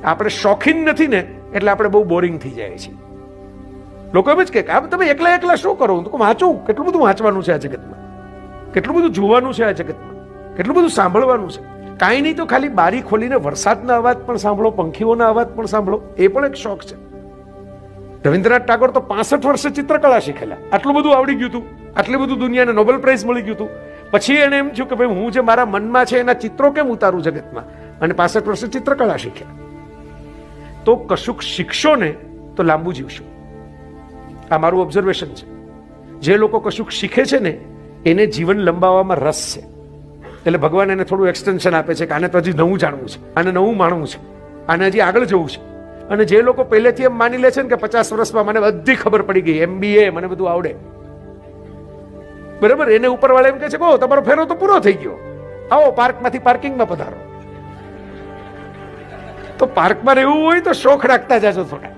આપણે શોખીન નથી ને એટલે આપણે બહુ બોરિંગ થઈ જાય છે. લોકો એમ જ કે તમે એકલા એકલા શું કરો? તો વાંચું. કેટલું બધું વાંચવાનું છે આ જગતમાં, કેટલું બધું જોવાનું છે આ જગતમાં, કેટલું બધું સાંભળવાનું છે. કાંઈ નહીં તો ખાલી બારી ખોલીને વરસાદના અવાજ પણ સાંભળો, પંખીઓના અવાજ પણ સાંભળો, એ પણ એક શોખ છે. રવિન્દ્રનાથ ટાગોર તો 65 વર્ષે ચિત્રકળા શીખેલા. આટલું બધું આવડી ગયું હતું, આટલું બધું દુનિયાને નોબેલ પ્રાઇઝ મળી ગયું હતું. પછી એને એમ થયું કે ભાઈ હું જે મારા મનમાં છે એના ચિત્રો કેમ ઉતારું જગતમાં, અને 65 વર્ષે ચિત્રકળા શીખ્યા. તો કશુંક શીખશો ને તો લાંબુ જીવશો. આ મારું ઓબ્ઝર્વેશન છે. જે લોકો કશુંક શીખે છે ને એને જીવન લંબાવવામાં રસ છે, એટલે ભગવાન એને થોડું એક્સટેન્શન આપે છે કે આને તો હજી નવું જાણવું છે, આને નવું માણવું છે, આને હજી આગળ જવું છે. અને જે લોકો પહેલેથી એમ માની લે છે ને કે 50 વર્ષમાં મને બધી ખબર પડી ગઈ, MBA મને બધું આવડે, બરાબર, એને ઉપરવાળા એમ કહે છે કે તમારો ફેરો તો પૂરો થઈ ગયો, આવો પાર્કમાંથી પાર્કિંગમાં પધારો. તો પાર્કમાં રહેવું હોય તો શોખ રાખતા જાજો થોડા.